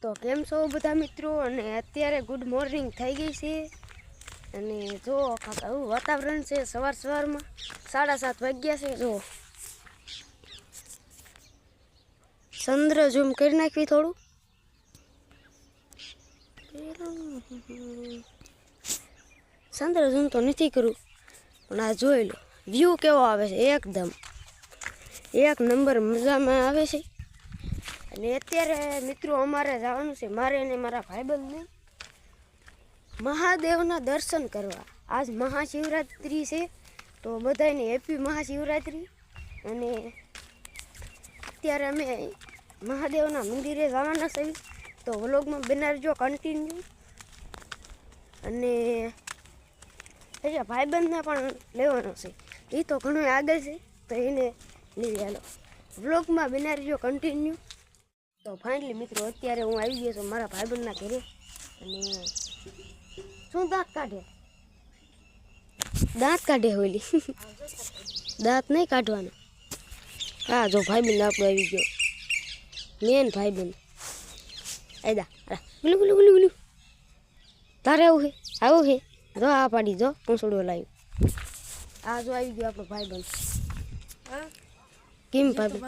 તો કેમ છો બધા મિત્રો અને અત્યારે ગુડ મોર્નિંગ થઈ ગઈ છે અને જો આવું વાતાવરણ છે સવારમાં 7:30 વાગ્યા છે જો ચંદ્ર ઝૂમ કરી નાખવી થોડું ચંદ્ર ઝૂમ તો નથી કરું પણ આ જોઈ લો વ્યૂ કેવો આવે છે એકદમ એક નંબર મજામાં આવે છે અને અત્યારે મિત્રો અમારે જવાનું છે મારે અને મારા ભાઈબંધને મહાદેવના દર્શન કરવા આજ મહાશિવરાત્રિ છે તો બધાને હેપી મહાશિવરાત્રિ અને અત્યારે અમે મહાદેવના મંદિરે જવાના છીએ તો વ્લોગમાં બનાવજો કન્ટિન્યુ અને હજી ભાઈબંધને પણ લેવાનો છે એ તો ઘણું આગળ છે તો એને લઈ ચાલો વ્લોગમાં બનાવજો કન્ટિન્યુ તો ફાઇનલી મિત્રો અત્યારે હું આવી ગયો છું મારા ભાઈબંધના ઘરે અને શું દાંત કાઢે હોલી દાંત નહીં કાઢવાના હા જો ભાઈબંધ આપણો આવી ગયો મેન ભાઈબંધ આયદા ગુલું ગુલું ગુલું ગુલું તારે આવું છે જો આ પાડી જો પૂંછડો લાવ્યું આ જો આવી ગયો આપણો ભાઈબંધ કેમ ભાઈ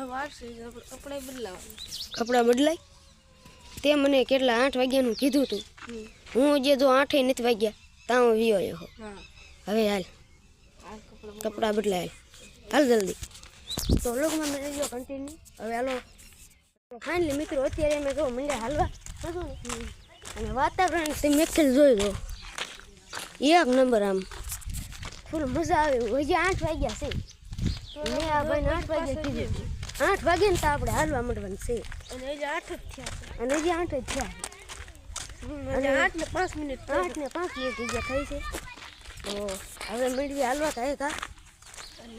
કપડાં બદલાય તે મને કેટલા 8 વાગ્યાનું કીધું હતું હું જે જો 8 નથી વાગ્યા ત્યાં હું વિયો હવે હાલ કપડાં બદલાય હાલ જલ્દી તો લોકોમાં મેં જો કન્ટિન્યુ હવે હાલો ફાઇનલી મિત્રો અત્યારે મેં જો મંડ્યા હાલવા અને વાતાવરણ તે મેખેલ જોઈ લો એક નંબર આમ ફૂલ મજા આવે હજી 8 વાગ્યા છે મેં આ ભાઈને 8 વાગ્યા કીધું 8 વાગે ને તો આપણે હાલવા માંડવાનું છે અને હજી 8 જ થયા અને હજી 8 જ થયા અને 8 ને 5 મિનિટ ગયા થઈ છે તો હવે મેળવી હાલવા થાય કા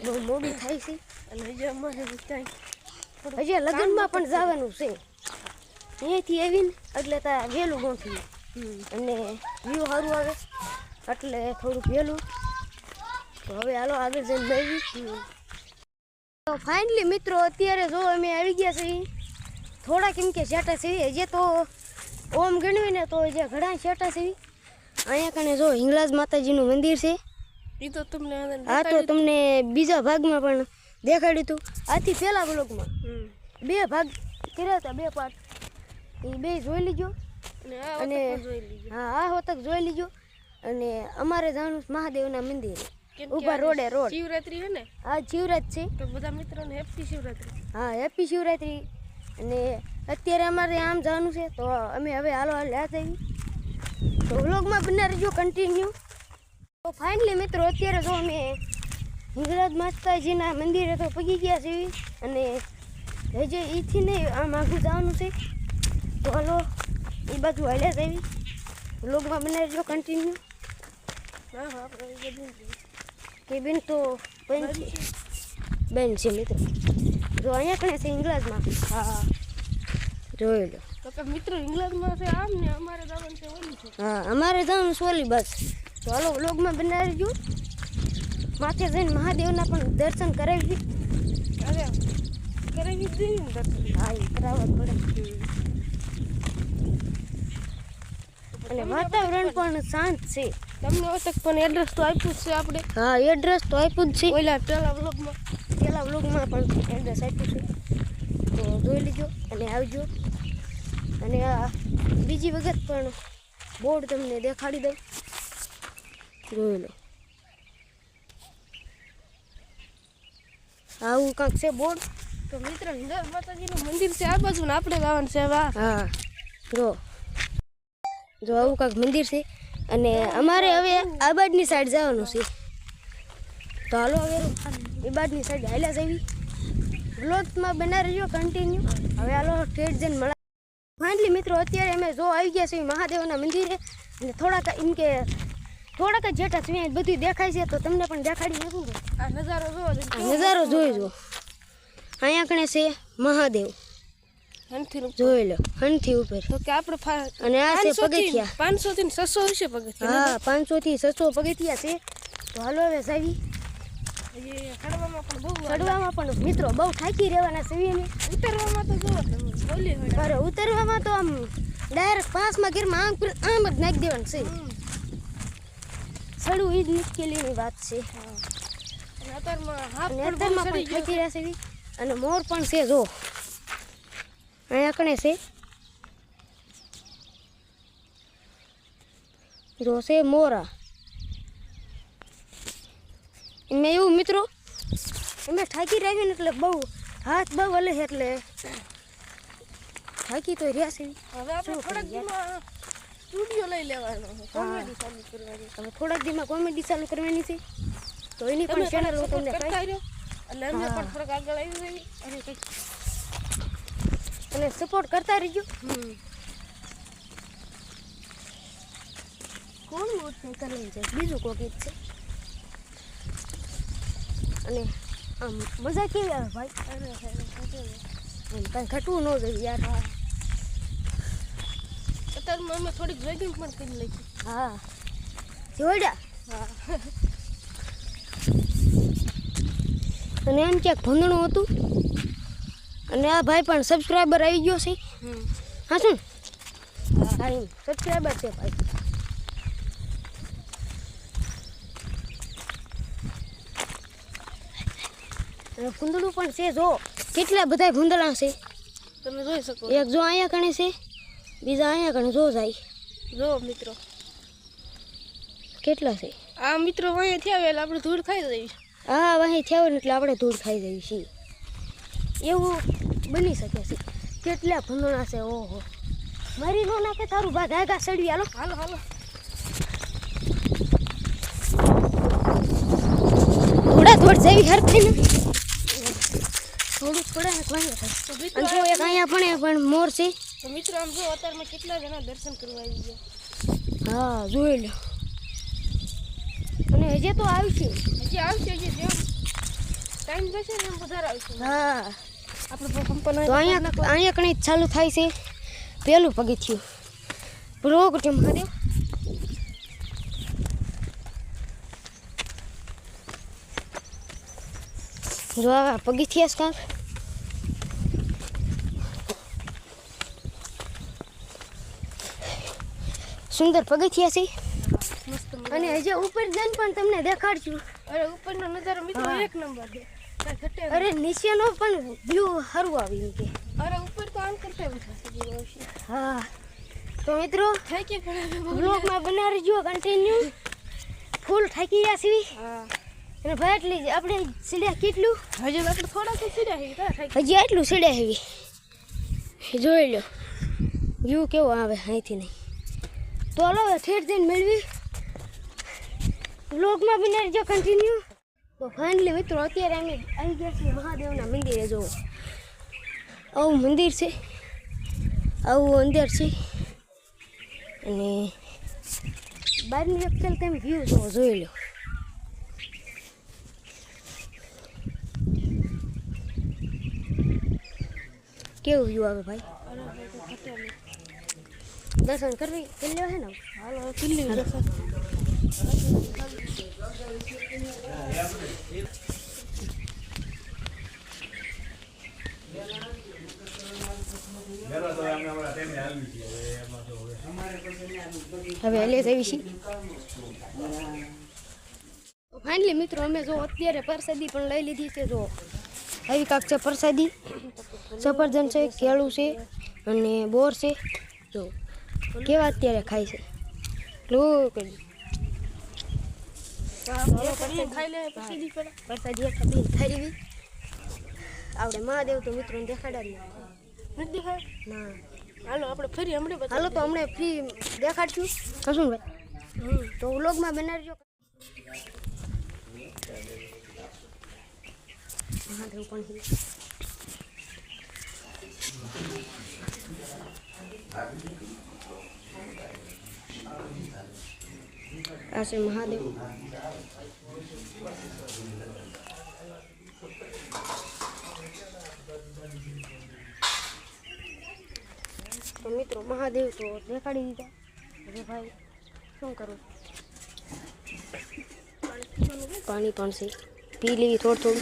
બહુ મોડું થાય છે અને હજી અમારે હજી લગ્નમાં પણ જવાનું છે અહીંયાથી આવીને એટલે ત્યાં વહેલું ગોઠવી અને વ્યૂ સારું આવે એટલે થોડુંક વહેલું તો હવે હાલો આગળ જઈને મેળવી તો ફાઇનલી મિત્રો અત્યારે જો અમે આવી ગયા છીએ થોડા કેમ કે શેટા છે જે તો ઓમ ગણવીને તો જે ઘણા શેટા છે અહીંયા કને જો હિંગલાજ માતાજીનું મંદિર છે એ તો તમને આ તો તમને બીજા ભાગમાં પણ દેખાડ્યું હતું આથી પહેલા બ્લોગમાં 2 ભાગ કર્યા હતા 2 પાર્ટ એ 2 જોઈ લીજો અને હા આ હોતક જોઈ લીજો અને અમારે જવાનું મહાદેવના મંદિરે ઉપર રોડ શિવરાત્રી હે ને આ શિવરાત્રી છે તો બધા મિત્રોને હેપી શિવરાત્રી હા હેપી શિવરાત્રી અને અત્યારે અમારે આમ જવાનું છે તો અમે હવે હાલો લ્યા જઈએ તો વ્લોગમાં બના રહેજો કન્ટિન્યુ તો ફાઇનલી મિત્રો અત્યારે જો અમે હિંગળાજ માતાજીના મંદિરે તો પગી ગયા છીએ અને હજી એથી નહીં આમ આગળ જવાનું છે તો હાલો એ બાજુ હાલ્યા જઈએ વ્લોગમાં બના રહેજો કન્ટિન્યુ હા હા કેબિન તો બેન છે મિત્રો જો અહીંયા કણે છે ઇંગ્લિશમાં હા જોઈ લો તો મિત્રો ઇંગ્લિશમાં છે આમ ને અમારે જવાનું છે ઓલી છે હા અમારે જવાનું છે ઓલી બસ તો હાલો વ્લોગમાં બનાવી જો માથે જઈને મહાદેવના પણ દર્શન કરાવી અરે કરાવી દઈએ ને દર્શન હા એ કરાવવા પડે અને વાતાવરણ પણ શાંત છે તમને ઓતક પણ એડ્રેસ તો આપ્યું છે આપણે હા એડ્રેસ તો આપ્યું જ છે ઓલા પહેલા વ્લોગમાં પણ એડ્રેસ આપ્યું છે તો જોઈ લીજો અને આવજો અને આ બીજી વખત પણ બોર્ડ તમને દેખાડી દઉં જોઈ લો આવું કાંક છે બોર્ડ તો મિત્ર હિંગળાજ માતાજીનું મંદિર છે આ બાજુ ને આપણે જવાનું છે હા જો આવું કાંક મંદિર છે અને અમારે હવે આ બાજની સાઈડ જવાનું છે તો હાલો હવે એ બાજની સાઈડ હાલ્યા જવી વ્લોગમાં બના રહેજો કન્ટિન્યુ હવે હાલો ઠેઠ જઈને મળે ફાઇનલી મિત્રો અત્યારે અમે જો આવી ગયા છીએ મહાદેવના મંદિરે અને થોડાક એમ કે થોડાક જ જેટા છે બધું દેખાય છે તો તમને પણ દેખાડી નાખું આ નજારો જોઈ જો અહીંયા કણે છે મહાદેવ જોઈ લો હનથી ઉપર તો કે આપણે અને આ છે પગથિયા 500 થી 600 હશે પગથિયા હા 500 થી 600 પગથિયા છે તો હાલો હવે જાવી ચડવામાં પણ મિત્રો બહુ થાકી રહેવાના છે ઉતરવામાં તો જો બોલી હોય અરે ઉતરવામાં તો આમ ડાયરેક્ટ 5માં ગેરમાં આમ જ નાખી દેવાનું છે. સડું એ જ મુશ્કેલીની વાત છે. અને અત્યારમાં પણ થાકી રહ્યા છે અને મોર પણ છે જો અહીંયા કણે છે જો છે મોરા. એમાં એવું મિત્રો એમાં થાકી રહ્યા ને એટલે બહુ હાથ બહુ હલે છે એટલે થાકી તો રહ્યા છે. હવે આપણે થોડાક દીમાં સ્ટુડિયો લઈ લેવાનો છે, કોમેડી ચાલુ કરવાની. તમે થોડાક દીમાં કોમેડી ચાલુ કરવાની છે તો એની પણ ચેનલ હું તમને કરતા રહ્યો એટલે અમે પણ થોડાક આગળ આવી જઈએ અને કંઈક અને સપોર્ટ કરતા રહીજો. કોણ મોટરસાઇકલ લઈને છે બીજું કોઈ ગીત છે અને આમ મજા કેવી આવે ભાઈ? કાંઈ ઘટવું ન જોઈએ યાર. અત્યારમાં અમે થોડીક જોગિંગ પણ કરી લઈ. હા જોડ્યા. હા અને એમ ક્યાંક ભૂંદણું હતું અને આ ભાઈ પણ સબસ્ક્રાઈબર આવી ગયો છે. હા શું ભાઈ સબસ્ક્રાઈબર છે ભાઈ. અને ભૂંદડું પણ છે જો કેટલા બધા ભૂંદડા છે તમે જોઈ શકો. એક જો અહીંયા કણે છે બીજા અહીંયા કણે જો જાય જો મિત્રો કેટલા છે. આ મિત્રો અહીંયા થયા એટલે આપણે દૂર થઈ જઈએ. હા વહી થયા ને એટલે આપણે ધૂળ ખાઈ જઈએ છીએ એવું બની શકે છે. કેટલા ભૂંદડા છે ઓહો. મારી નો નાખે તારું ભાગ આગા સડવી. હાલો હાલો હાલો થોડા થોડ જેવી હર થઈ ને થોડું થોડા ને કોઈ અને જો એક અહીંયા પણ મોર છે. તો મિત્રો આમ જો અત્યારમાં કેટલા જણા દર્શન કરવા આવી ગયા. હા જોઈ લો. અને હજી તો આવશે હજી આવશે હજી જેમ ટાઈમ જશે ને એમ વધારે આવશે. હા આપણે કંપની તો અહીંયા કણે ચાલુ થાય છે પેલું પગથિયું. રોગ મહાદેવ જો આ પગથિયા કાંક સુંદર પગથિયા છે. અને હજી ઉપર જઈને પણ તમને દેખાડશું. અરે ઉપરનો નજારો મિત્રો એક નંબર છે. કાંઈ ઘટે નહીં. અરે નીચેનો પણ વ્યૂ સારું આવી કે. અરે ઉપર તો આમ કરતા બેઠા છે જીવો છે. હા તો મિત્રો થાકી પડે. બ્લોગમાં બનાવી જો કન્ટિન્યુ ફૂલ થાકી ગયા છે. હા અને ભાઈ એટલી આપણે સીડ્યા કેટલું હજી આપણે થોડા તો સીધા છે થાકી. હજી આટલું સીડ્યા હેવી જોઈ લો વ્યૂ કેવો આવે અહીંથી નહીં. તો હાલો ઠેઠ જઈને મેળવી બ્લોગમાં બનાવી જો કન્ટિન્યુ. તો ફાઇનલી મિત્રો અત્યારે અમે આવી ગયા છીએ મહાદેવના મંદિરે. જુઓ આવું મંદિર છે આવું અંદર છે અને બહારની અક્ષર તેમ વ્યૂ જુઓ જોઈ લો. કેવું વ્યૂ આવે ભાઈ? દર્શન કરી લેવા છે ને. હાલો કિલ્લી દર્શન. હવે હલે જવી છીએ ફાઇનલી મિત્રો અમે જો અત્યારે પ્રસાદી પણ લઈ લીધી છે. જો આવી કાંક છે પ્રસાદી. સફરજન છે, કેળું છે અને બોર છે. જો કેવા અત્યારે ખાય છે. ખાઈ લે પછી દી પડે. પ્રસાદી ખાધી ખાઈ લેવી. આપણે મહાદેવ તો મિત્રોને દેખાડાવી નથી દેખાય. ના હાલો આપણે ફરી હમણાં બતાવી. હાલો તો હમણાં ફ્રી દેખાડશું. કશું ભાઈ તો વ્લોગમાં બનાવજો. મહાદેવ પણ છે. આ છે મહાદેવ. તો મિત્રો મહાદેવ તો દેખાડી દીધા. હવે ભાઈ શું કરું? પાણી પણ છે પી લેવી થોડું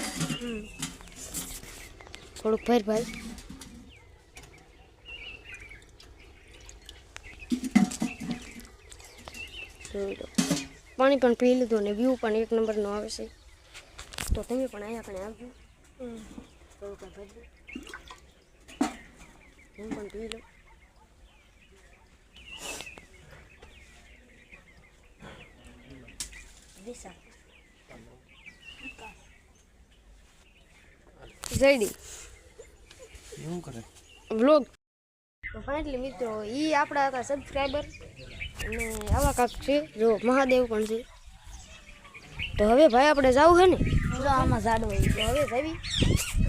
થોડુંક ભર ભાઈ. જોઈ લો પાણી પણ પી લીધું ને વ્યૂ પણ એક નંબરનો આવે છે તો તમે પણ અહીંયા કણે આવજો થોડું કાંઈ ભરજો હું પણ પી લો દિશા જયડી શું કરે વ્લોગ તો ફાઇનલી મિત્રો એ આપણા હતા સબસ્ક્રાઈબર અને આવા કાંક છે જો મહાદેવ પણ છે તો હવે ભાઈ આપણે જવું છે ને જો આમાં ઝાડવા તો હવે જવી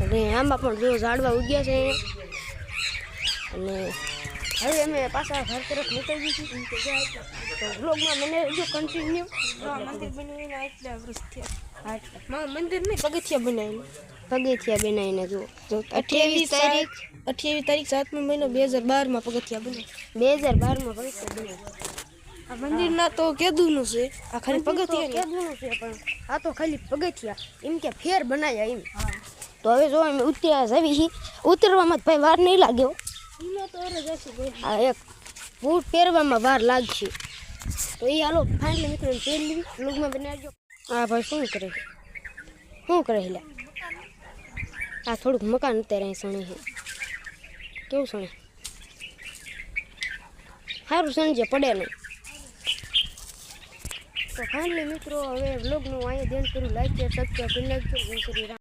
અને આમાં પણ જો ઝાડવા ઉગ્યા છે અને હવે અમે પાછા ઘર તરફ નીકળી ગઈ તો વ્લોગમાં મને જો કન્ટિન્યુ મંદિર બનાવીને આટલા વર્ષ થયા હા મંદિર નહીં પગથિયા બનાવીને પગથિયા બનાવીને જો 28 તારીખ 7મો મહિનો 2012 પગથિયા બને 2012 પગથિયા બનાવી આ મંદિરના તો કેદુનું છે આ ખાલી પગથિયા કેદુનું છે પણ આ તો ખાલી પગથિયા એમ કે ફેર બનાવ્યા એમ તો હવે જો અમે ઉતર્યા જવી છીએ ઉતરવામાં જ ભાઈ વાર નહીં લાગ્યો એમાં તો અરે જશે આ એક બૂટ પહેરવામાં વાર લાગશે તો એ હાલો ફાઇનલી મિત્રો પહેરી લેવી લૂગમાં બનાવજો આ ભાઈ શું કરે હેલા આ થોડુંક મકાન અત્યારે અહીં સણે છે કેવું સણે સારું સણજે પડે નહીં તો ફાઇનલી મિત્રો હવે વ્લોગનું અહીંયા ધ્યાન કર્યું લાઈક શેર સબસ્ક્રાઈબ કરી નાખજો જય શ્રી રામ